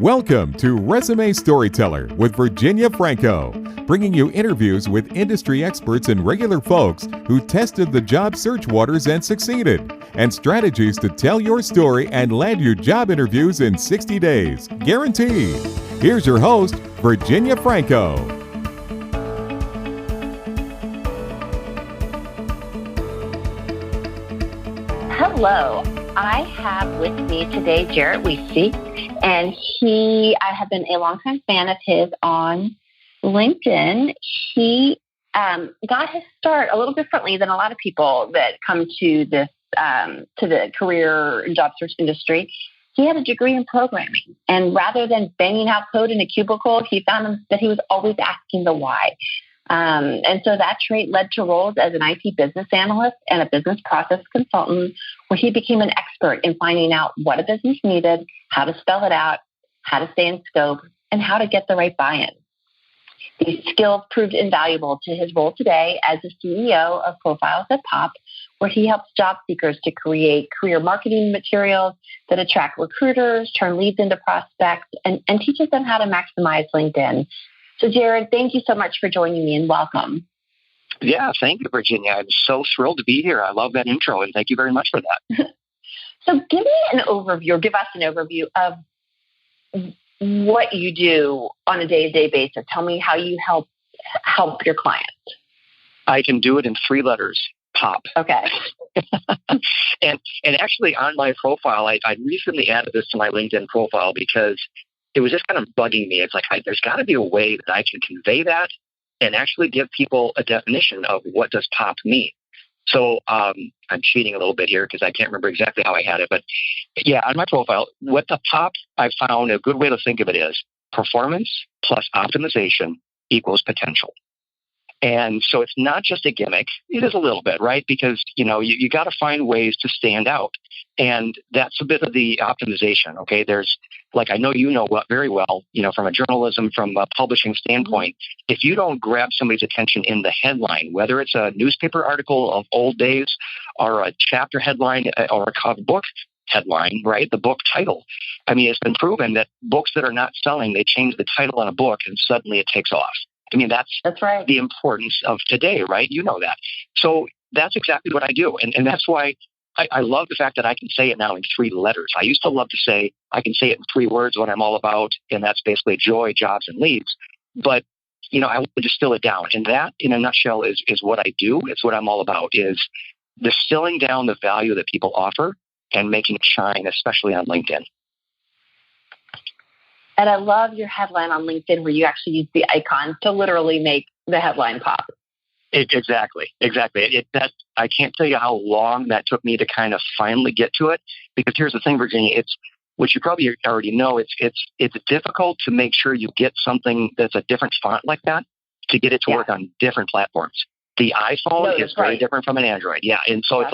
Welcome to Resume Storyteller with Virginia Franco, bringing you interviews with industry experts and regular folks who tested the job search waters and succeeded, and strategies to tell your story and land your job interviews in 60 days, guaranteed. Here's your host, Virginia Franco. Hello, I have with me today Jarrett Weesey, and I have been a longtime fan of his on LinkedIn. He got his start a little differently than a lot of people that come to this to the career and job search industry. He had a degree in programming, and rather than banging out code in a cubicle, he found that he was always asking the why. And so that trait led to roles as an IT business analyst and a business process consultant, where he became an expert in finding out what a business needed, how to spell it out, how to stay in scope, and how to get the right buy-in. These skills proved invaluable to his role today as the CEO of Profiles at Pop, where he helps job seekers to create career marketing materials that attract recruiters, turn leads into prospects, and teaches them how to maximize LinkedIn. So, Jared, thank you so much for joining me and welcome. Yeah, thank you, Virginia. I'm so thrilled to be here. I love that intro, and thank you very much for that. So give us an overview of what you do on a day-to-day basis. Tell me how you help your clients. I can do it in 3 letters, POP. Okay. and actually on my profile, I recently added this to my LinkedIn profile because it was just kind of bugging me. It's like, there's got to be a way that I can convey that and actually give people a definition of what does POP mean. So I'm cheating a little bit here because I can't remember exactly how I had it. But yeah, on my profile, what the POP, I found a good way to think of it is performance plus optimization equals potential. And so it's not just a gimmick. It is a little bit, right? Because, you got to find ways to stand out. And that's a bit of the optimization, okay? There's, I know very well, from a journalism, from a publishing standpoint, if you don't grab somebody's attention in the headline, whether it's a newspaper article of old days or a chapter headline or a book headline, right? The book title. I mean, it's been proven that books that are not selling, they change the title on a book and suddenly it takes off. I mean, that's right. The importance of today, right? You know that. So that's exactly what I do. And that's why I love the fact that I can say it now in 3 letters. I used to love to say, I can say it in 3 words, what I'm all about. And that's basically joy, jobs, and leads. But, I want to distill it down. And that, in a nutshell, is what I do. It's what I'm all about, is distilling down the value that people offer and making it shine, especially on LinkedIn. And I love your headline on LinkedIn where you actually use the icons to literally make the headline pop. Exactly. I can't tell you how long that took me to kind of finally get to it. Because here's the thing, Virginia, it's which you probably already know. It's difficult to make sure you get something that's a different font like that to get it to work on different platforms. The iPhone is very different from an Android. Yeah, and so it's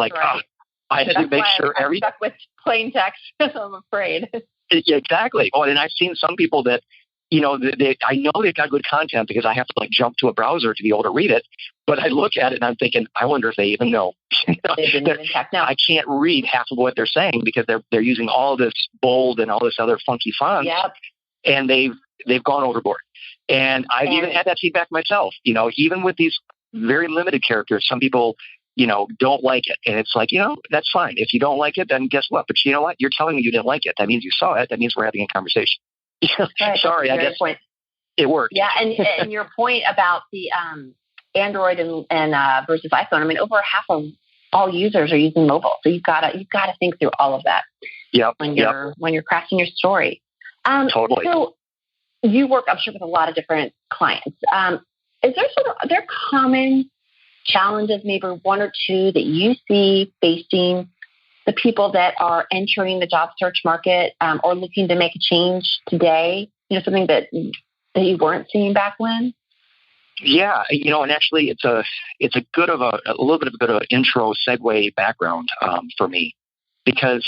I had to make sure I'm stuck with plain text. I'm afraid. Exactly. Oh, and I've seen some people that, I know they've got good content because I have to jump to a browser to be able to read it. But I look at it and I'm thinking, I wonder if they even know. They didn't even check. No. I can't read half of what they're saying because they're using all this bold and all this other funky fonts. Yep. And they've gone overboard. And I've even had that feedback myself. Even with these very limited characters, some people don't like it. And it's like, that's fine. If you don't like it, then guess what? But you know what? You're telling me you didn't like it. That means you saw it. That means we're having a conversation. Right. Sorry, I guess it worked. Yeah, and your point about the Android and versus iPhone. I mean, over half of all users are using mobile, so you've got to think through all of that. Yep. When you're crafting your story. Totally. So you work, I'm sure, with a lot of different clients. Are there common challenges, maybe 1 or 2, that you see facing the people that are entering the job search market or looking to make a change today? Something that you weren't seeing back when? Yeah, and actually it's a little bit of a good intro segue background for me, because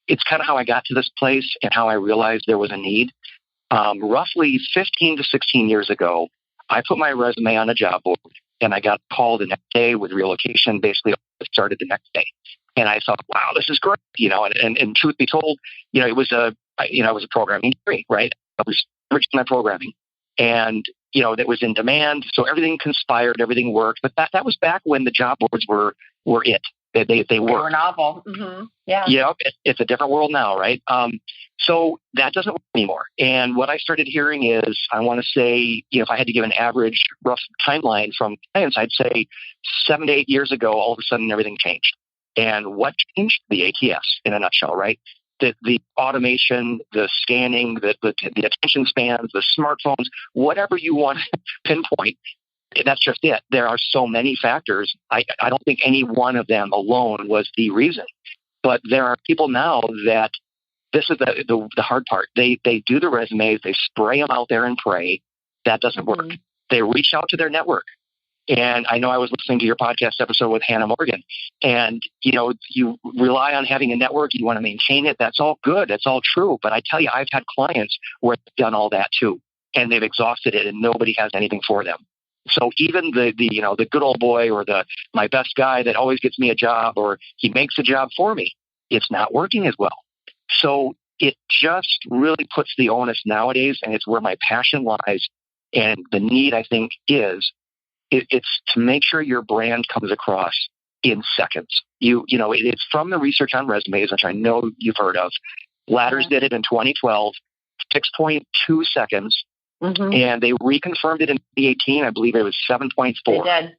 it's kind of how I got to this place and how I realized there was a need. Roughly 15 to 16 years ago, I put my resume on a job board and I got called the next day with relocation. Basically, it started the next day. And I thought, wow, this is great, and truth be told, it was I was a programming degree, right? I was rich in my programming, and that was in demand. So everything conspired, everything worked. But that was back when the job boards were it. They were novel. Mm-hmm. Yeah. It's a different world now, right? So that doesn't work anymore. And what I started hearing is, I want to say, if I had to give an average rough timeline from clients, I'd say 7 to 8 years ago, all of a sudden everything changed. And what changed? The ATS in a nutshell, right? The automation, the scanning, the attention spans, the smartphones, whatever you want to pinpoint. That's just it. There are so many factors. I don't think any one of them alone was the reason. But there are people now that this is the hard part. They do the resumes, they spray them out there and pray. That doesn't work. They reach out to their network. And I know I was listening to your podcast episode with Hannah Morgan, and you rely on having a network. You want to maintain it. That's all good. That's all true. But I tell you, I've had clients where they've done all that too, and they've exhausted it, and nobody has anything for them. So even the good old boy or my best guy that always gets me a job, or he makes a job for me, it's not working as well. So it just really puts the onus nowadays, and it's where my passion lies, and the need, I think, is. It's to make sure your brand comes across in seconds. It's from the research on resumes, which I know you've heard of. Ladders did it in 2012, 6.2 seconds, and they reconfirmed it in 2018. I believe it was 7.4. They did.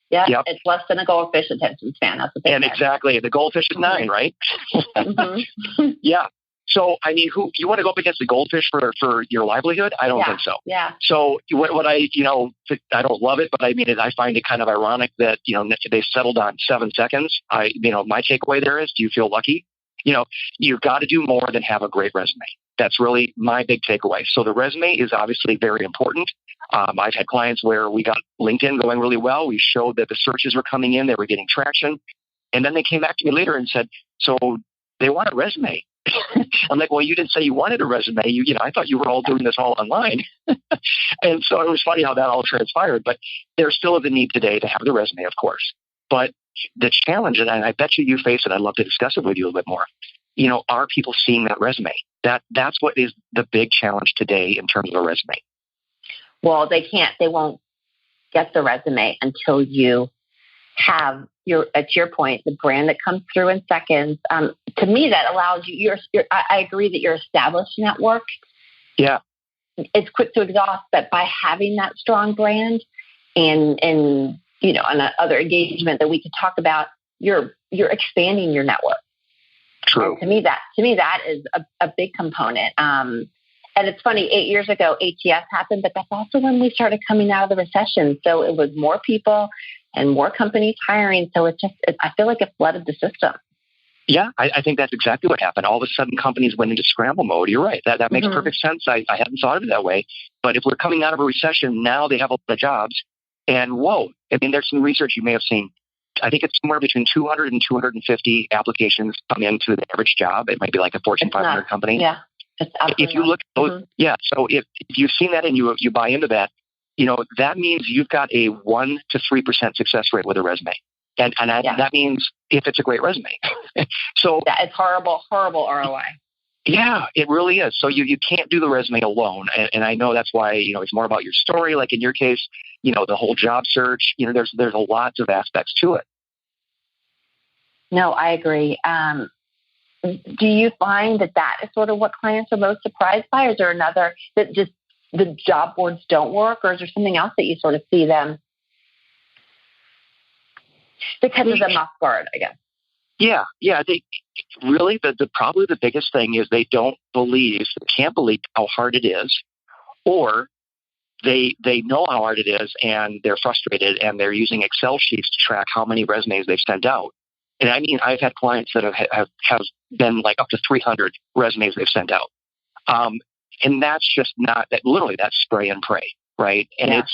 Yeah, yep. It's less than a goldfish attention span. That's what they said. Exactly. The goldfish is 9, right? Yeah. So, I mean, you want to go up against the goldfish for your livelihood? I don't think so. Yeah. So what I don't love it, but I mean, I find it kind of ironic that, they settled on 7 seconds. My takeaway there is, do you feel lucky? You've got to do more than have a great resume. That's really my big takeaway. So the resume is obviously very important. I've had clients where we got LinkedIn going really well. We showed that the searches were coming in, they were getting traction. And then they came back to me later and said, so they want a resume. I'm like, well, you didn't say you wanted a resume. I thought you were all doing this all online. And so it was funny how that all transpired. But there still is a need today to have the resume, of course. But the challenge, and I bet you face it, I'd love to discuss it with you a little bit more. Are people seeing that resume? That's what is the big challenge today in terms of a resume. Well, they won't get the resume until you have to your point, the brand that comes through in seconds. To me, that allows you. I agree that your established network, it's quick to exhaust. But by having that strong brand and other engagement that we could talk about, you're expanding your network. True. And to me that is a big component. And it's funny, 8 years ago, ATS happened, but that's also when we started coming out of the recession. So it was more people and more companies hiring. So I feel like it flooded the system. Yeah, I think that's exactly what happened. All of a sudden, companies went into scramble mode. You're right. That makes perfect sense. I hadn't thought of it that way. But if we're coming out of a recession, now they have a lot of jobs. And whoa, I mean, there's some research you may have seen. I think it's somewhere between 200 and 250 applications come into the average job. It might be like a Fortune 500 company. Yeah. If you look at those, so if you've seen that and you buy into that, that means you've got a 1% to 3% success rate with a resume. And that means if it's a great resume. So it's horrible ROI. Yeah, it really is. So you can't do the resume alone. And I know that's why, it's more about your story. Like in your case, the whole job search, there's a lot of aspects to it. No, I agree. Do you find that is sort of what clients are most surprised by? Or is there another that just the job boards don't work? Or is there something else that you sort of see them that catches them off guard, I guess? Yeah. They really, probably the biggest thing is they can't believe how hard it is, or they know how hard it is and they're frustrated and they're using Excel sheets to track how many resumes they've sent out. And I mean, I've had clients that have been like up to 300 resumes they've sent out. And that's just not that. Literally, that's spray and pray, right? And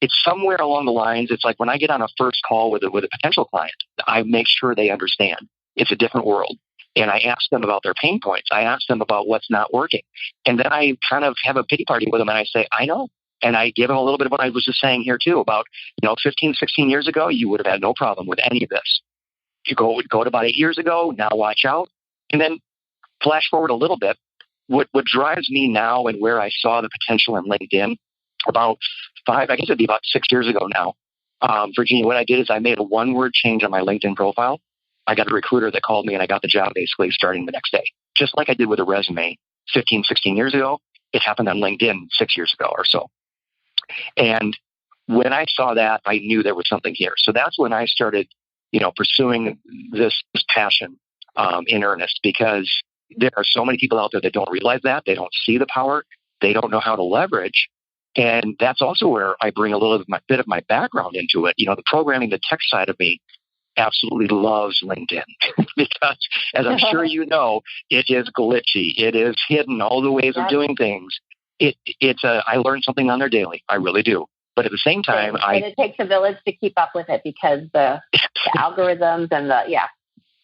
it's somewhere along the lines. It's like when I get on a first call with a potential client, I make sure they understand it's a different world, and I ask them about their pain points. I ask them about what's not working, and then I kind of have a pity party with them, and I say, I know. And I give them a little bit of what I was just saying here too about, 15, 16 years ago, you would have had no problem with any of this. You go to about 8 years ago, now watch out. And then flash forward a little bit. What drives me now and where I saw the potential in LinkedIn about I guess it'd be about 6 years ago now, Virginia, what I did is I made a one-word change on my LinkedIn profile. I got a recruiter that called me and I got the job basically starting the next day. Just like I did with a resume 15, 16 years ago, it happened on LinkedIn 6 years ago or so. And when I saw that, I knew there was something here. So that's when I started, pursuing this passion in earnest, because there are so many people out there that don't realize that. They don't see the power. They don't know how to leverage. And that's also where I bring a little bit of my background into it. The programming, the tech side of me absolutely loves LinkedIn because, as I'm sure you know, it is glitchy. It is hidden, all the ways of doing things. I learn something on there daily. I really do. But at the same time, and it takes a village to keep up with it because the algorithms and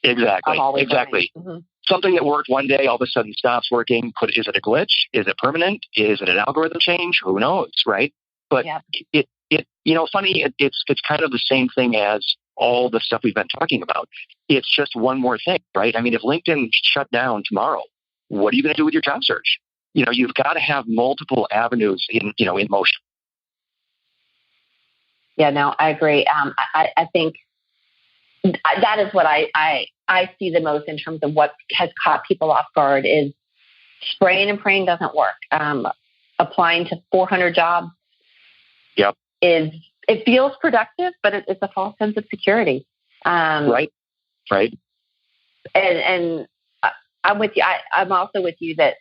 exactly. Mm-hmm. Something that worked one day all of a sudden stops working. Is it a glitch? Is it permanent? Is it an algorithm change? Who knows, right? But funny. It's kind of the same thing as all the stuff we've been talking about. It's just one more thing, right? I mean, if LinkedIn shut down tomorrow, what are you going to do with your job search? You've got to have multiple avenues in motion. Yeah, no, I agree. I think that is what I see the most in terms of what has caught people off guard is spraying and praying doesn't work. Applying to 400 jobs it feels productive, but it's a false sense of security. Right. And I'm with you. I'm also with you that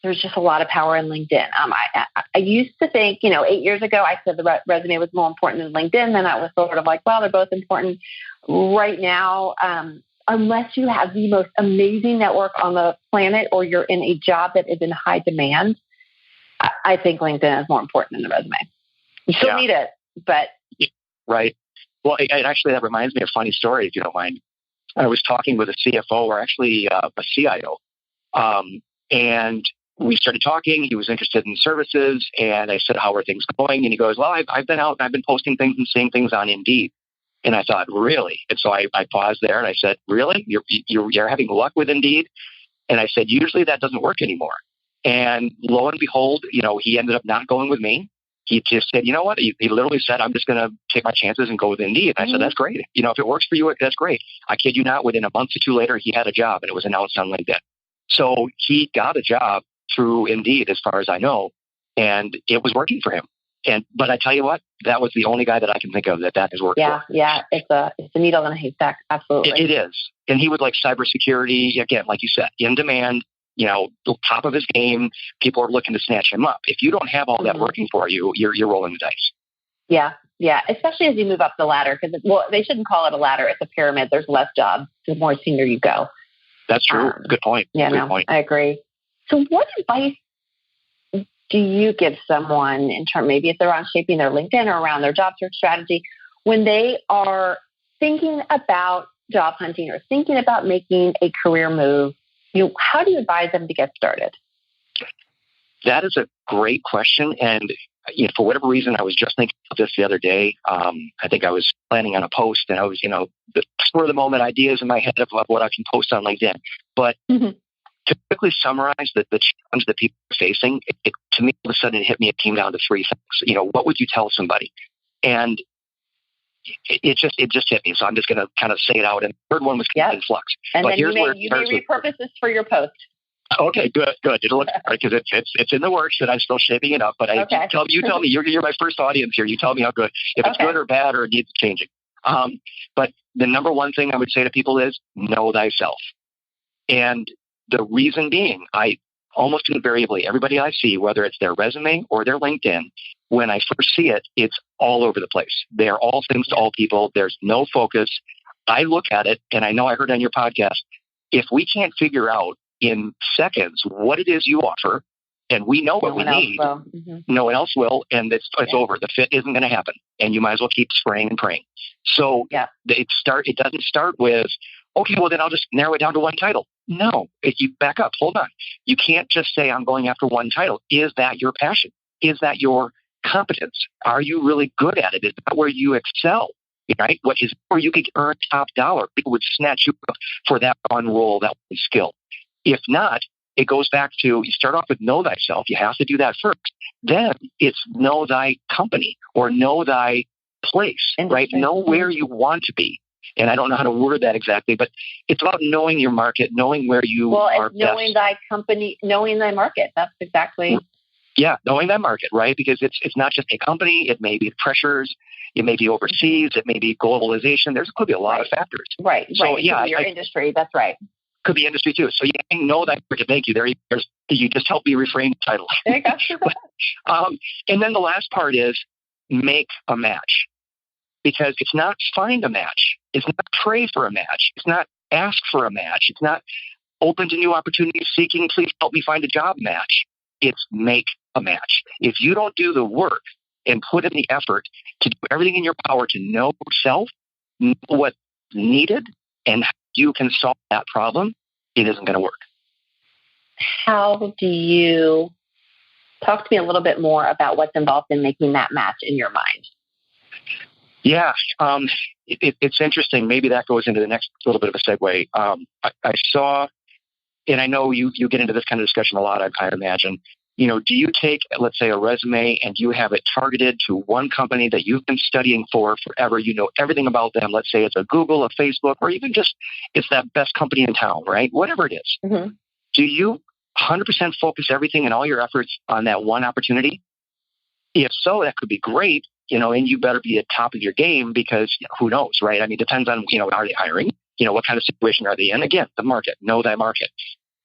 there's just a lot of power in LinkedIn. I used to think, 8 years ago, I said the resume was more important than LinkedIn. Then I was sort of like, well, they're both important. Right now, unless you have the most amazing network on the planet or you're in a job that is in high demand, I think LinkedIn is more important than the resume. You still need it, but... Right. Well, actually, that reminds me of a funny story, if you don't mind. I was talking with a CFO or actually a CIO, and we started talking. He was interested in services, and I said, how are things going? And he goes, well, I've been out and I've been posting things and seeing things on Indeed. And I thought, really? And so I paused there and I said, really? You're having luck with Indeed? And I said, usually that doesn't work anymore. And lo and behold, he ended up not going with me. He just said, you know what? He literally said, I'm just going to take my chances and go with Indeed. And I said, that's great. If it works for you, that's great. I kid you not, within a month or two later, he had a job and it was announced on LinkedIn. So he got a job through Indeed, as far as I know, and it was working for him. But I tell you what, that was the only guy that I can think of that has worked for. Yeah, it's a needle in a haystack. Absolutely. It is. And he was like cybersecurity, again, like you said, in demand, the top of his game. People are looking to snatch him up. If you don't have all that working for you, you're rolling the dice. Yeah. Especially as you move up the ladder, because they shouldn't call it a ladder. It's a pyramid. There's less jobs the more senior you go. That's true. Good point. Good point. I agree. So what advice do you give someone in terms, maybe if they're on shaping their LinkedIn or around their job search strategy, when they are thinking about job hunting or thinking about making a career move? How do you advise them to get started? That is a great question. And for whatever reason, I was just thinking of this the other day. I think I was planning on a post, and I was, the spur of the moment ideas in my head of what I can post on LinkedIn. But to quickly summarize the challenge that people are facing, to me, all of a sudden, it came down to three things. What would you tell somebody? And it just hit me. So I'm just going to kind of say it out. And the third one was in flux. And but then you may repurpose this for your post. Okay, good. It'll look right because it's in the works and I'm still shaping it up. But you tell me, you're my first audience here. You tell me how good, if it's good or bad or it needs changing. But the number one thing I would say to people is know thyself. And the reason being, I almost invariably, everybody I see, whether it's their resume or their LinkedIn, when I first see it, it's all over the place. They are all things to all people. There's no focus. I look at it, and I know I heard on your podcast, if we can't figure out in seconds what it is you offer, and we know what we need, no one else will, and it's over. The fit isn't going to happen, and you might as well keep spraying and praying. So it doesn't start with, okay, well, then I'll just narrow it down to one title. No, you back up. Hold on. You can't just say, I'm going after one title. Is that your passion? Is that your competence? Are you really good at it? Is that where you excel? Right? What is where you could earn top dollar? People would snatch you up for that one role, that one skill. If not, it goes back to, you start off with know thyself. You have to do that first. Then it's know thy company or know thy place, right? Know where you want to be. And I don't know how to word that exactly, but it's about knowing your market, knowing where you are knowing thy company, knowing thy market. That's exactly. Yeah, knowing that market, right? Because it's not just a company. It may be pressures. It may be overseas. It may be globalization. Could be a lot of factors. Right. So, right. Yeah, your industry. That's right. Could be industry too. So you know that market. Thank you. You just helped me reframe the title. There you go. And then the last part is make a match, because it's not find a match. It's not pray for a match. It's not ask for a match. It's not open to new opportunities, seeking, please help me find a job match. It's make a match. If you don't do the work and put in the effort to do everything in your power to know yourself, know what's needed, and how you can solve that problem, it isn't going to work. How do you talk to me a little bit more about what's involved in making that match in your mind? Yeah, it's interesting. Maybe that goes into the next little bit of a segue. I saw, and I know you get into this kind of discussion a lot, I imagine. Do you take, let's say, a resume and you have it targeted to one company that you've been studying for forever? You know everything about them. Let's say it's a Google, a Facebook, or even just it's that best company in town, right? Whatever it is. Mm-hmm. Do you 100% focus everything and all your efforts on that one opportunity? If so, that could be great, and you better be at top of your game, because who knows, right? I mean, it depends on, are they hiring? What kind of situation are they in? Again, the market, know that market.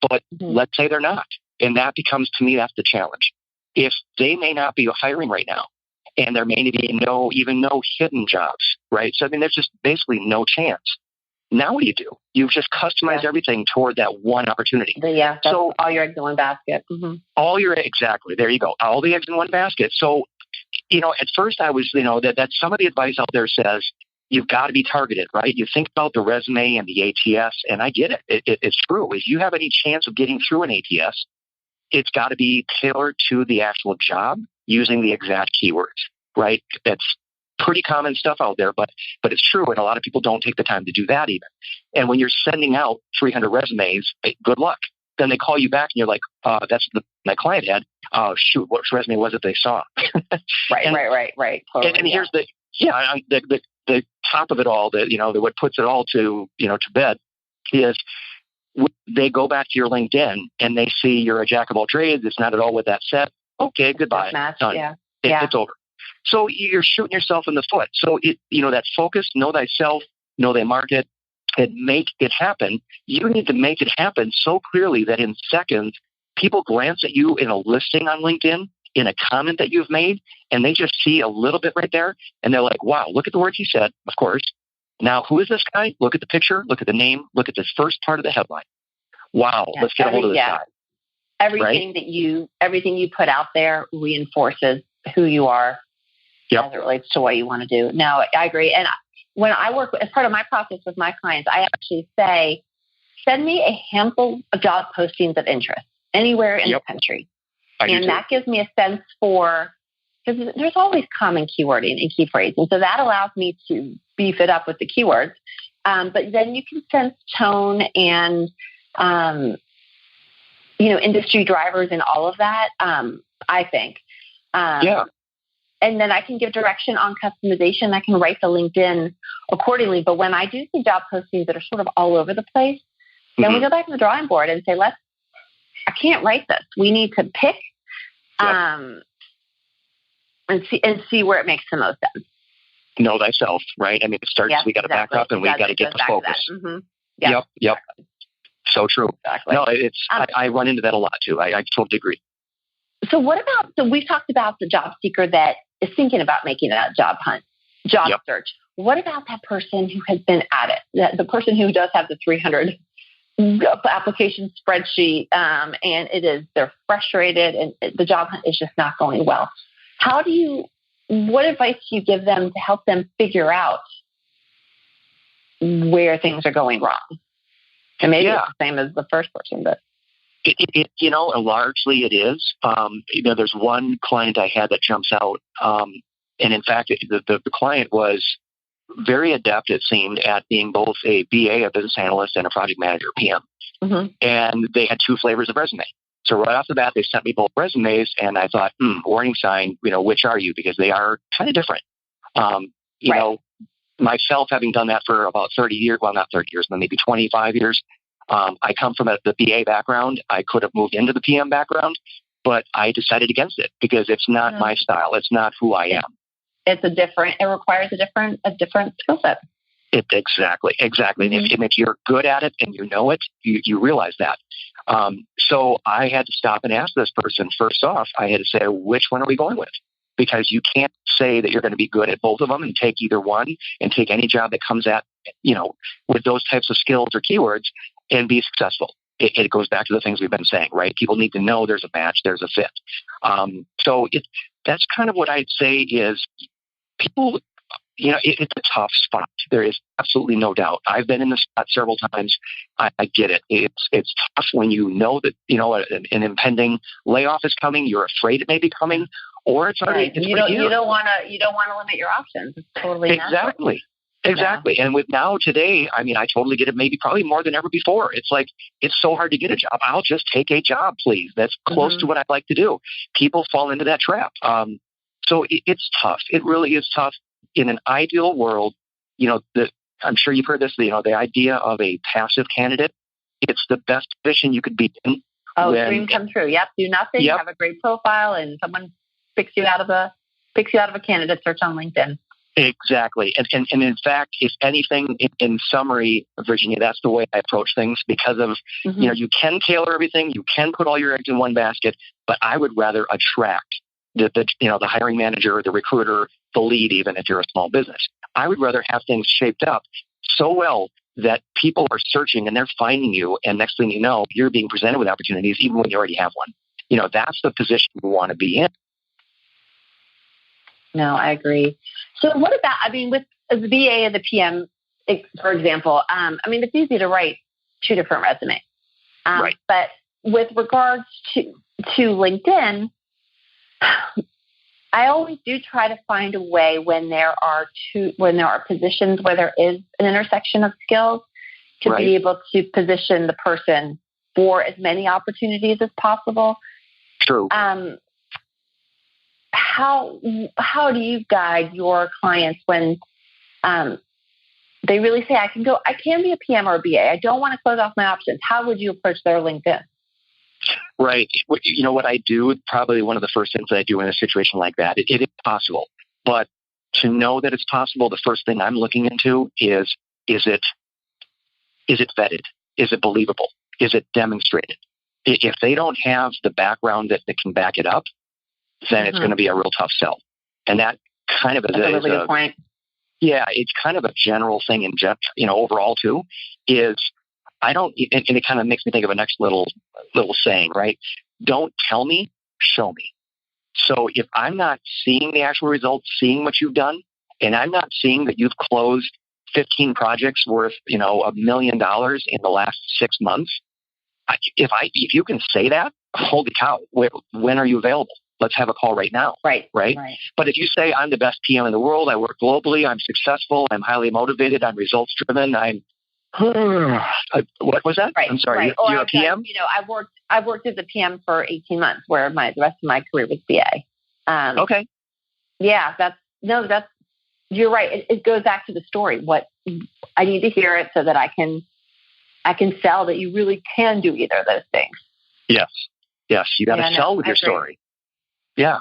But let's say they're not. And that becomes, to me, that's the challenge. If they may not be hiring right now, and there may be no hidden jobs, right? So, I mean, there's just basically no chance. Now what do you do? You've just customized everything toward that one opportunity. Yeah, so all your eggs in one basket. Mm-hmm. Exactly. There you go. All the eggs in one basket. So, at first I was, that some of the advice out there says, you've got to be targeted, right? You think about the resume and the ATS, and I get it. It's true. If you have any chance of getting through an ATS, it's got to be tailored to the actual job using the exact keywords, right? That's pretty common stuff out there, but it's true. And a lot of people don't take the time to do that even. And when you're sending out 300 resumes, good luck. Then they call you back and you're like, that's my client had. Oh, shoot, what resume was it they saw? Right. Totally, and here's the top of it all, what puts it all to bed is they go back to your LinkedIn and they see you're a jack of all trades. It's not at all what that said. Okay, goodbye. Done. Yeah. It's over. So you're shooting yourself in the foot. So that focus, know thyself, know thy market, and make it happen. You need to make it happen so clearly that in seconds, people glance at you in a listing on LinkedIn, in a comment that you've made, and they just see a little bit right there, and they're like, wow, look at the words he said, of course. Now, who is this guy? Look at the picture, look at the name, look at this first part of the headline. Wow, let's get a hold of this guy. Everything everything you put out there reinforces who you are as it relates to what you want to do. No, I agree. And when I work, as part of my process with my clients, I actually say, send me a handful of job postings of interest anywhere in the country. And that gives me a sense for, because there's always common keywording and key phrasing. So that allows me to beef it up with the keywords. But then you can sense tone and, industry drivers and all of that, I think. And then I can give direction on customization. I can write the LinkedIn accordingly. But when I do see job postings that are sort of all over the place, then we go back to the drawing board and say, I can't write this. We need to pick and see where it makes the most sense. Know thyself, right? I mean, it starts, we got to back up and we got to get the focus. Mm-hmm. Yep. Exactly. So true. Exactly. No, I run into that a lot too. I totally agree. So we've talked about the job seeker that is thinking about making a job search. What about that person who has been at it? The person who does have the 300 application spreadsheet, and they're frustrated and the job hunt is just not going well. What advice do you give them to help them figure out where things are going wrong? And maybe it's the same as the first person, but largely it is. There's one client I had that jumps out, and in fact, the client was very adept, it seemed, at being both a BA, a business analyst, and a project manager, PM. And they had 2 flavors of resume. So right off the bat, they sent me both resumes, and I thought, warning sign, which are you? Because they are kind of different. You know, myself having done that for about 30 years, well, not 30 years, but maybe 25 years. I come from the BA background. I could have moved into the PM background, but I decided against it because it's not my style. It's not who I am. It requires a different skill set. Exactly. And if you're good at it and you know it, you realize that. So I had to stop and ask this person, first off, I had to say, which one are we going with? Because you can't say that you're going to be good at both of them and take either one and take any job that comes at, with those types of skills or keywords and be successful. It goes back to the things we've been saying, right? People need to know there's a match, there's a fit. So that's kind of what I'd say is people, it's a tough spot. There is absolutely no doubt. I've been in this spot several times. I get it. It's tough when you know that, an impending layoff is coming. You're afraid it may be coming, or it's already. Right. You don't want to limit your options. It's totally natural. Exactly. Yeah. And with now today, I totally get it. Probably more than ever before. It's like, it's so hard to get a job. I'll just take a job, please. That's close to what I'd like to do. People fall into that trap. So it's tough. It really is tough. In an ideal world, I'm sure you've heard this, the idea of a passive candidate, it's the best position you could be in. Dream come true. Yep. Do nothing. Have a great profile, and someone picks you out of a candidate search on LinkedIn. Exactly. And in fact, if anything, in summary, Virginia, that's the way I approach things because of, you can tailor everything. You can put all your eggs in one basket, but I would rather attract the hiring manager, the recruiter, the lead, even if you're a small business. I would rather have things shaped up so well that people are searching and they're finding you. And next thing you know, you're being presented with opportunities, even when you already have one. That's the position you want to be in. No, I agree. So what about, with the BA and the PM, for example, it's easy to write 2 different resumes. Right. But with regards to LinkedIn, I always do try to find a way when there are positions where there is an intersection of skills to be able to position the person for as many opportunities as possible. True. How do you guide your clients when they really say, I can be a PM or a BA. I don't want to close off my options. How would you approach their LinkedIn? Right. What I do, probably one of the first things that I do in a situation like that, it is possible. But to know that it's possible, the first thing I'm looking into is it vetted? Is it believable? Is it demonstrated? If they don't have the background that can back it up, then it's going to be a real tough sell. And that kind of is a really good point. Yeah, it's kind of a general thing overall too, is I don't, and it kind of makes me think of a next little saying, right? Don't tell me, show me. So if I'm not seeing the actual results, seeing what you've done, and I'm not seeing that you've closed 15 projects worth, $1 million in the last 6 months, if you can say that, holy cow, when are you available? Let's have a call right now. Right. But if you say I'm the best PM in the world, I work globally, I'm successful, I'm highly motivated, I'm results driven, what was that? Right, I'm sorry. Right. You're a PM? I've worked as a PM for 18 months, where the rest of my career was BA. Okay. Yeah, you're right. It goes back to the story. What I need to hear it so that I can sell that you really can do either of those things. Yes. You got to sell with your story. Yeah.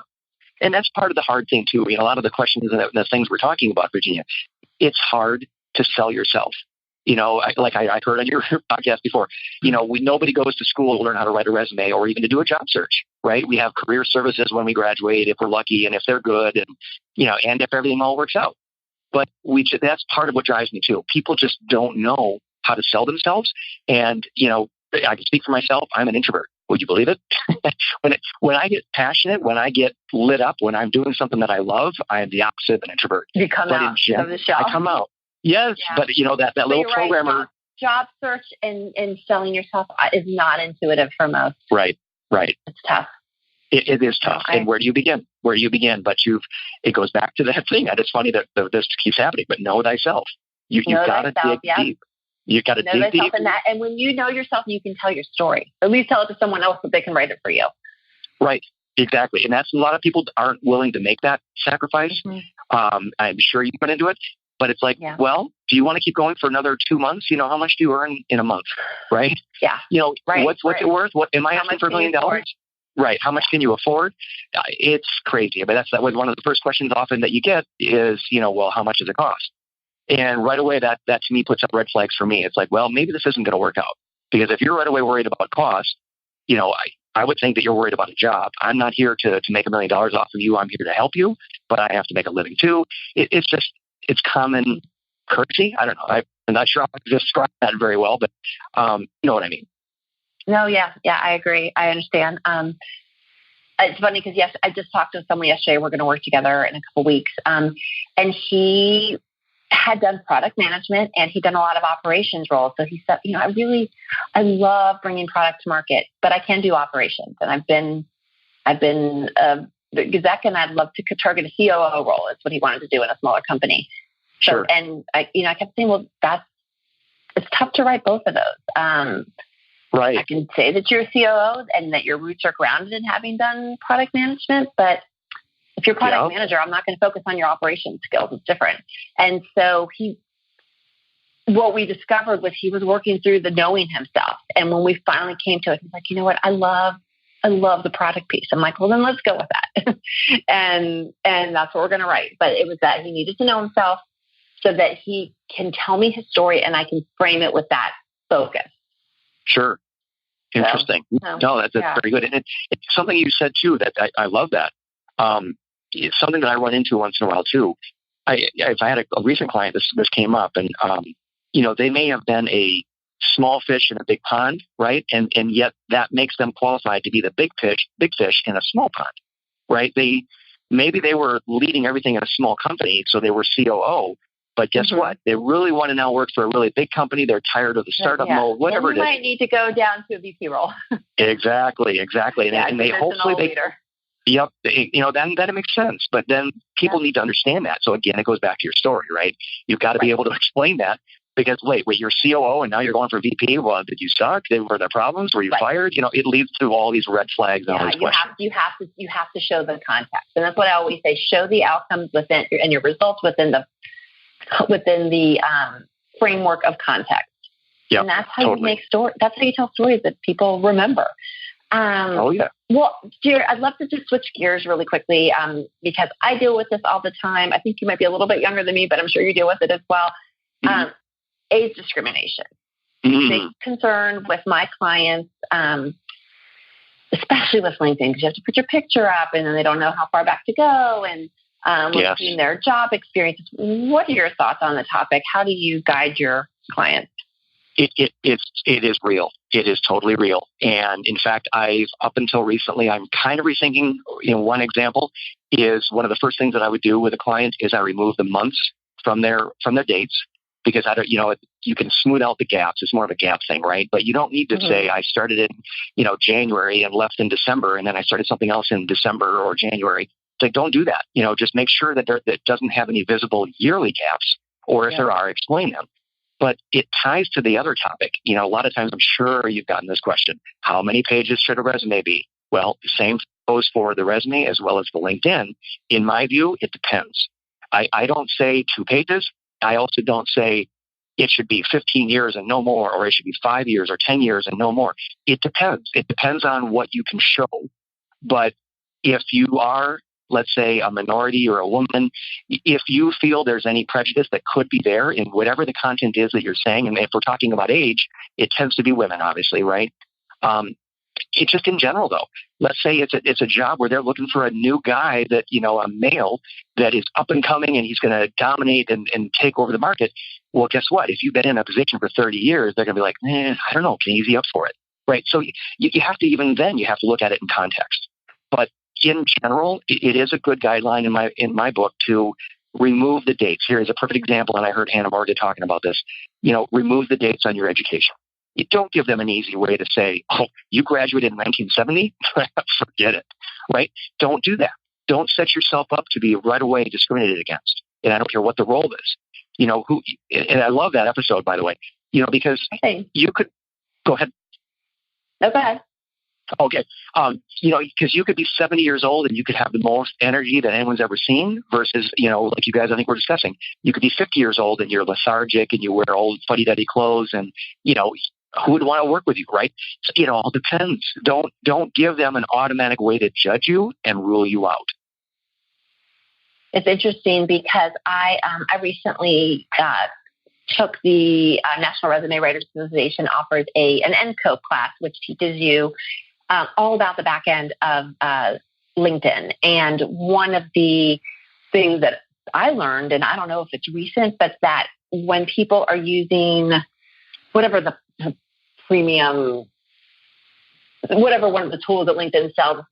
And that's part of the hard thing too. A lot of the questions and the things we're talking about, Virginia, it's hard to sell yourself. I heard on your podcast before, nobody goes to school to learn how to write a resume or even to do a job search, right? We have career services when we graduate, if we're lucky, and if they're good, and if everything all works out. But that's part of what drives me too. People just don't know how to sell themselves. And, I can speak for myself. I'm an introvert. Would you believe it? When I get passionate, when I get lit up, when I'm doing something that I love, I am the opposite of an introvert. You come out of the shell. I come out. Yes, yeah. But that little programmer. Right. Job search and selling yourself is not intuitive for most. Right. It's tough. It is tough. Okay. And where do you begin? Where do you begin? But it goes back to that thing. And it's funny that this keeps happening, but know thyself. You've got to dig deep. You've got to dig deep. And when you know yourself, you can tell your story. At least tell it to someone else so they can write it for you. Right. Exactly. And that's a lot of people aren't willing to make that sacrifice. Mm-hmm. I'm sure you went into it. But it's like, well, do you want to keep going for another 2 months? How much do you earn in a month? Right? Yeah. What's it worth? What am I asking for $1 million? Right. How much can you afford? It's crazy. But that was one of the first questions often that you get is, well, how much does it cost? And right away, that to me puts up red flags for me. It's like, well, maybe this isn't going to work out. Because if you're right away worried about cost, I would think that you're worried about a job. I'm not here to make $1 million off of you. I'm here to help you, but I have to make a living too. It's common courtesy. I don't know. I'm not sure how to describe that very well, but you know what I mean. No, yeah, I agree. I understand. It's funny because I just talked to someone yesterday. We're going to work together in a couple weeks, and he had done product management and he'd done a lot of operations roles. So he said, I love bringing product to market, but I can do operations, and I've been the exec, and I'd love to target a COO role. It's what he wanted to do in a smaller company. Sure. So, and I kept saying, well, it's tough to write both of those. Right. I can say that you're a COO and that your roots are grounded in having done product management, but if you're a product manager, I'm not going to focus on your operations skills. It's different. And so what we discovered was he was working through the knowing himself. And when we finally came to it, he's like, you know what? I love the product piece. I'm like, well, then let's go with that. and that's what we're going to write. But it was that he needed to know himself so that he can tell me his story and I can frame it with that focus. Sure. Interesting. No, that's very good. And it's something you said too, that I love that. It's something that I run into once in a while too. If I had a recent client, this came up, and they may have been a small fish in a big pond, right? And yet that makes them qualified to be the big fish in a small pond, right? Maybe they were leading everything in a small company, so they were COO. But guess what? They really want to now work for a really big company. They're tired of the startup mode, whatever it is. You might need to go down to a VP role. Exactly. And they hopefully Yep. Then it makes sense. But then people need to understand that. So again, it goes back to your story, right? You've got to be able to explain that, because wait, you're COO and now you're going for VP. Well, did you suck? Were there problems? Were you fired? It leads to all these red flags and all these questions. You have to show the context. And that's what I always say, show the outcomes within and your results within the framework of context. Yep, and that's how you make stories. That's how you tell stories that people remember. Well, Jared, I'd love to just switch gears really quickly because I deal with this all the time. I think you might be a little bit younger than me, but I'm sure you deal with it as well. Age discrimination. Big concern with my clients, especially with LinkedIn, because you have to put your picture up and then they don't know how far back to go, and looking their job experiences. What are your thoughts on the topic? How do you guide your clients? It is real. It is totally real. And in fact, up until recently, I'm kind of rethinking. One example is one of the first things that I would do with a client is I remove the months from their dates, because you can smooth out the gaps. It's more of a gap thing, right? But you don't need to say I started in, January and left in December, and then I started something else in December or January. So don't do that. Just make sure that it doesn't have any visible yearly gaps, or if there are, explain them. But it ties to the other topic. A lot of times, I'm sure you've gotten this question: how many pages should a resume be? Well, the same goes for the resume as well as the LinkedIn. In my view, it depends. I don't say 2 pages. I also don't say it should be 15 years and no more, or it should be 5 years or 10 years and no more. It depends. It depends on what you can show. But if you are, let's say, a minority or a woman, if you feel there's any prejudice that could be there in whatever the content is that you're saying, and if we're talking about age, it tends to be women, obviously, right? It's just in general, though. Let's say it's a job where they're looking for a new guy that, a male that is up and coming and he's going to dominate and take over the market. Well, guess what? If you've been in a position for 30 years, they're going to be like, I don't know, can you easy up for it? Right? So you have to, even then, you have to look at it in context. But in general, it is a good guideline in my book to remove the dates. Here is a perfect example, and I heard Hannah Morgan talking about this. Remove the dates on your education. You don't give them an easy way to say, oh, you graduated in 1970? Forget it, right? Don't do that. Don't set yourself up to be right away discriminated against. And I don't care what the role is. And I love that episode, by the way, because you could go ahead. Okay. Okay. Because you could be 70 years old and you could have the most energy that anyone's ever seen versus, like you guys, I think we're discussing, you could be 50 years old and you're lethargic and you wear old fuddy-duddy clothes and, who would want to work with you, right? So, it all depends. Don't give them an automatic way to judge you and rule you out. It's interesting because I recently took the National Resume Writers Association offers an NCO class, which teaches you all about the back end of LinkedIn. And one of the things that I learned, and I don't know if it's recent, but that when people are using whatever the premium, whatever one of the tools that LinkedIn sells,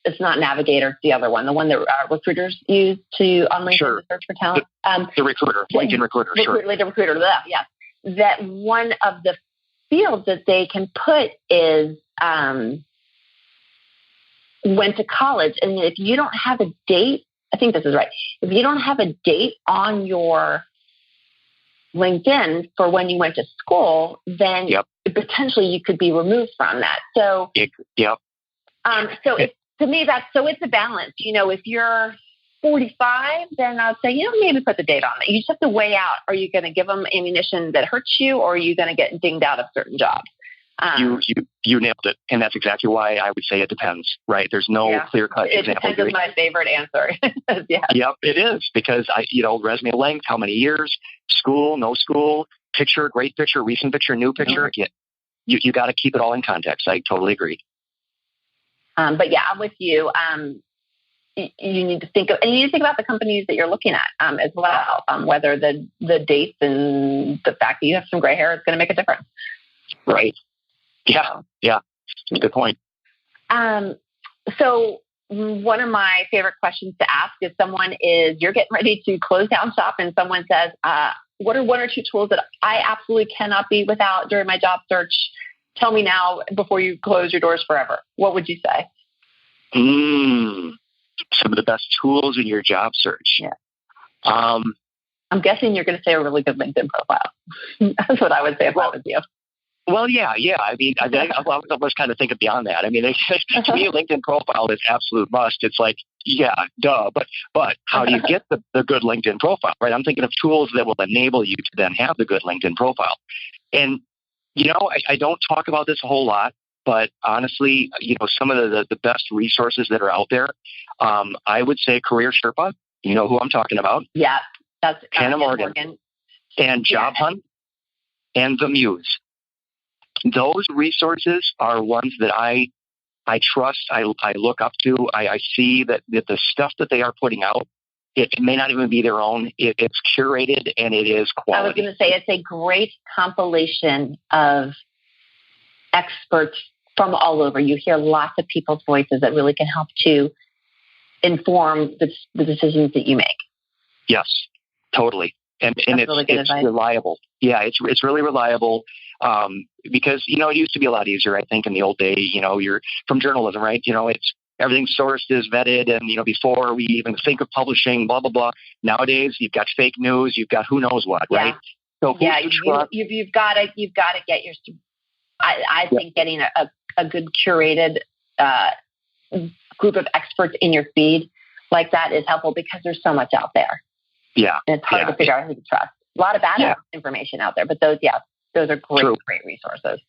it's not Navigator, it's the other one, the one that recruiters use on LinkedIn to search for talent. The recruiter, LinkedIn Recruiter, sure. LinkedIn Recruiter, yeah. That one of the fields that they can put is went to college. And if you don't have a date, I think this is right. If you don't have a date on your LinkedIn for when you went to school, then potentially you could be removed from that. So, to me, it's a balance. If you're 45, then I'd say, maybe put the date on it. You just have to weigh out, are you going to give them ammunition that hurts you, or are you going to get dinged out of certain jobs? You nailed it. And that's exactly why I would say it depends, right? There's no clear-cut example. It depends is my favorite answer. Yeah. Yep, it is. Because, resume length, how many years, school, no school, picture, great picture, recent picture, new picture. Mm-hmm. You got to keep it all in context. I totally agree. But yeah, I'm with you. You need to think about the companies that you're looking at as well. Whether the dates and the fact that you have some gray hair is going to make a difference. Right. Yeah. Good point. So one of my favorite questions to ask is you're getting ready to close down shop and someone says, what are one or two tools that I absolutely cannot be without during my job search? Tell me now before you close your doors forever. What would you say? Some of the best tools in your job search. Yeah. I'm guessing you're going to say a really good LinkedIn profile. That's what I would say if I was you. Well, yeah. I mean, I was kind of thinking beyond that. I mean, to me, a LinkedIn profile is absolute must. It's like, yeah, duh. But how do you get the good LinkedIn profile, right? I'm thinking of tools that will enable you to then have the good LinkedIn profile. And, I don't talk about this a whole lot, but honestly, some of the best resources that are out there, I would say Career Sherpa, you know who I'm talking about. Yeah, that's Hannah Morgan. And Job Hunt and The Muse. Those resources are ones that I trust, I look up to. I see that the stuff that they are putting out, it may not even be their own. It's curated and it is quality. I was going to say it's a great compilation of experts from all over. You hear lots of people's voices that really can help to inform the decisions that you make. Yes, totally. And it's reliable. Yeah, it's really reliable. Because, it used to be a lot easier, I think, in the old day. You're from journalism, right? It's everything's sourced, is vetted. And, before we even think of publishing, blah, blah, blah. Nowadays, you've got fake news. You've got who knows what, right? So you've got to get your, I think getting a good curated group of experts in your feed like that is helpful because there's so much out there. Yeah. And it's hard to figure out who to trust. A lot of bad information out there, but those are great resources.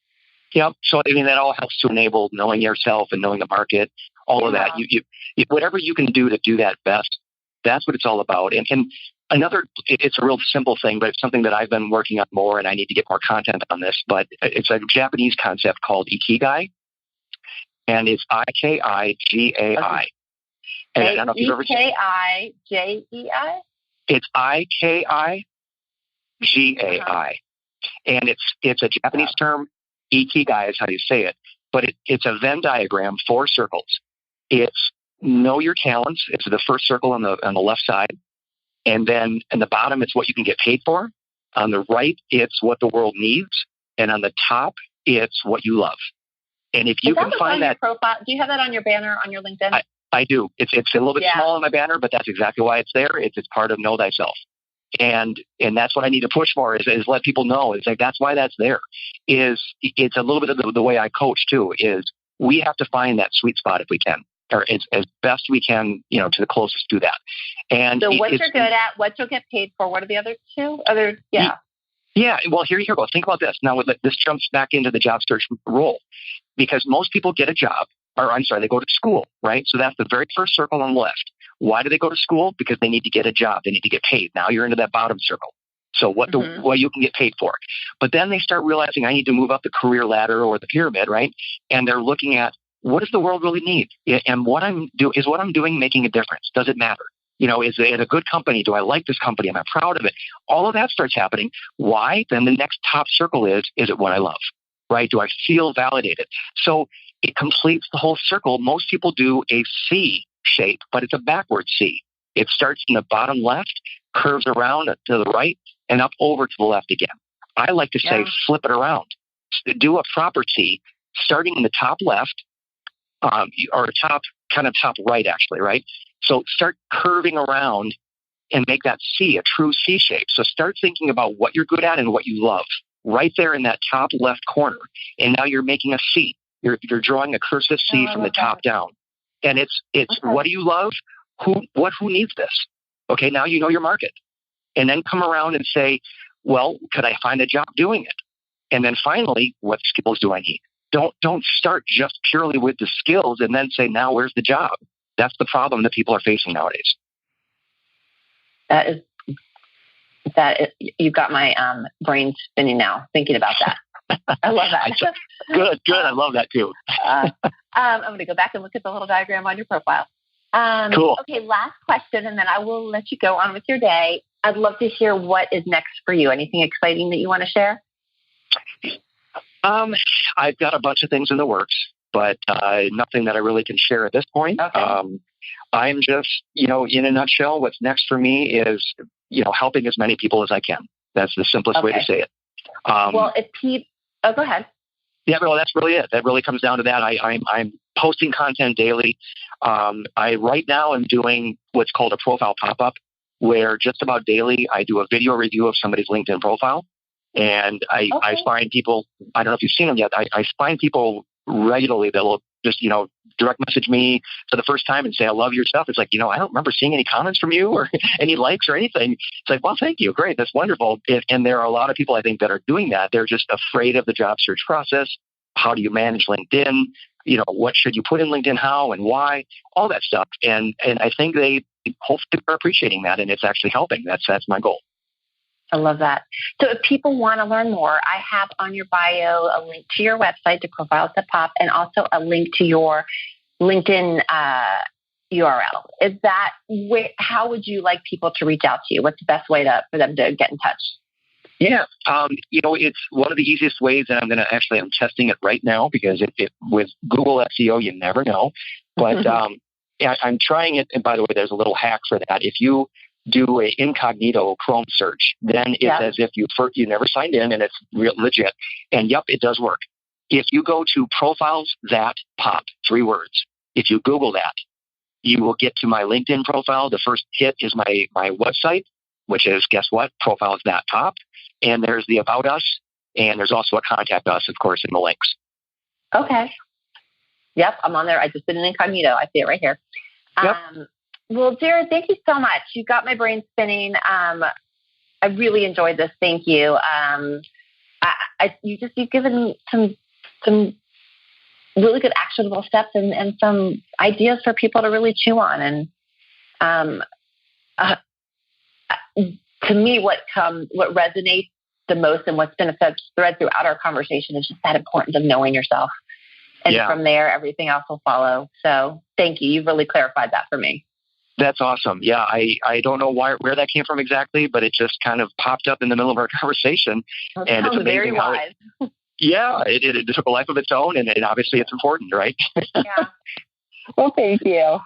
Yep. So, I mean, that all helps to enable knowing yourself and knowing the market, all of that. You whatever you can do to do that best, that's what it's all about. And it's a real simple thing, but it's something that I've been working on more, and I need to get more content on this. But it's a Japanese concept called Ikigai, and it's Ikigai. And I don't know if you've ever seen Ikijei. It's Ikigai. And it's a Japanese term. Ikigai is how you say it. But it's a Venn diagram, 4 circles. It's know your talents. It's the first circle on the left side. And then in the bottom, it's what you can get paid for. On the right, it's what the world needs. And on the top, it's what you love. And if you can find that profile, do you have that on your banner on your LinkedIn? I do. It's a little bit Yeah. small on my banner, but that's exactly why it's there. It's part of Know Thyself. And that's what I need to push for is let people know. It's like, that's why that's there. It's a little bit of the way I coach too, is we have to find that sweet spot if we can, or as best we can, to the closest to that. And so what you're good at, what you'll get paid for, what are the other two? Yeah. Yeah. Well, here you go. Think about this. Now, this jumps back into the job search role, because most people get a job, they go to school, right? So that's the very first circle on the left. Why do they go to school? Because they need to get a job. They need to get paid. Now you're into that bottom circle. So what you can get paid for. But then they start realizing I need to move up the career ladder or the pyramid, right? And they're looking at, what does the world really need? And what I'm doing making a difference? Does it matter? Is it a good company? Do I like this company? Am I proud of it? All of that starts happening. Why? Then the next top circle is it what I love? Right? Do I feel validated? So it completes the whole circle. Most people do a C shape, but it's a backward C. It starts in the bottom left, curves around to the right, and up over to the left again. I like to say flip it around. Do a proper T, starting in the top left, or top right, actually, right? So start curving around and make that C a true C shape. So start thinking about what you're good at and what you love right there in that top left corner. And now you're making a C. You're drawing a cursive C from the top down. And it's what do you love? Who needs this? Okay, now you know your market. And then come around and say, well, could I find a job doing it? And then finally, what skills do I need? Don't start just purely with the skills and then say, now where's the job? That's the problem that people are facing nowadays. You've got my brain spinning now, thinking about that. I love that. Good. I love that too. I'm going to go back and look at the little diagram on your profile. Cool. Okay, last question, and then I will let you go on with your day. I'd love to hear what is next for you. Anything exciting that you want to share? I've got a bunch of things in the works, but nothing that I really can share at this point. Okay. I'm just, in a nutshell, what's next for me is, helping as many people as I can. That's the simplest way to say it. Well, go ahead. Yeah, well, that's really it. That really comes down to that. I'm posting content daily. Right now I'm doing what's called a profile pop-up, where just about daily I do a video review of somebody's LinkedIn profile. And I find people, I don't know if you've seen them yet, I find people regularly that will just, direct message me for the first time and say, I love your stuff. It's like, I don't remember seeing any comments from you or any likes or anything. It's like, well, thank you. Great. That's wonderful. And there are a lot of people I think that are doing that. They're just afraid of the job search process. How do you manage LinkedIn? What should you put in LinkedIn? How and why? All that stuff. And I think they hopefully are appreciating that, and it's actually helping. That's my goal. I love that. So if people want to learn more, I have on your bio a link to your website, to Profiles That Pop, and also a link to your LinkedIn URL. Is that how would you like people to reach out to you? What's the best way for them to get in touch? Yeah, it's one of the easiest ways, and I'm testing it right now because with Google SEO, you never know. But I'm trying it. And by the way, there's a little hack for that. If you do a incognito Chrome search, then it's as if you never signed in, and it's real legit. And yep, it does work. If you go to Profiles That Pop, 3 words, if you Google that, you will get to my LinkedIn profile. The first hit is my website, which is, guess what? Profiles That Pop. And there's the About Us, and there's also a Contact Us, of course, in the links. Okay. Yep, I'm on there. I just did an incognito. I see it right here. Yep. Well, Jared, thank you so much. You got my brain spinning. I really enjoyed this. Thank you. You've given some really good actionable steps and some ideas for people to really chew on. And to me, what resonates the most and what's been a thread throughout our conversation is just that importance of knowing yourself. And from there, everything else will follow. So thank you. You've really clarified that for me. That's awesome. Yeah, I don't know where that came from exactly, but it just kind of popped up in the middle of our conversation. That and it's amazing very wise. It took a life of its own, and obviously it's important, right? Yeah. Well, thank you.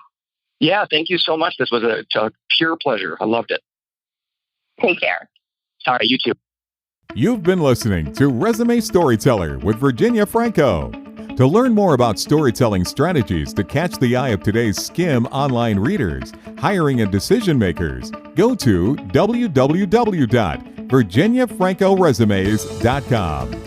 Yeah, thank you so much. This was a pure pleasure. I loved it. Take care. All right, you too. You've been listening to Resume Storyteller with Virginia Franco. To learn more about storytelling strategies to catch the eye of today's skim online readers, hiring and decision makers, go to www.virginiafrancoresumes.com.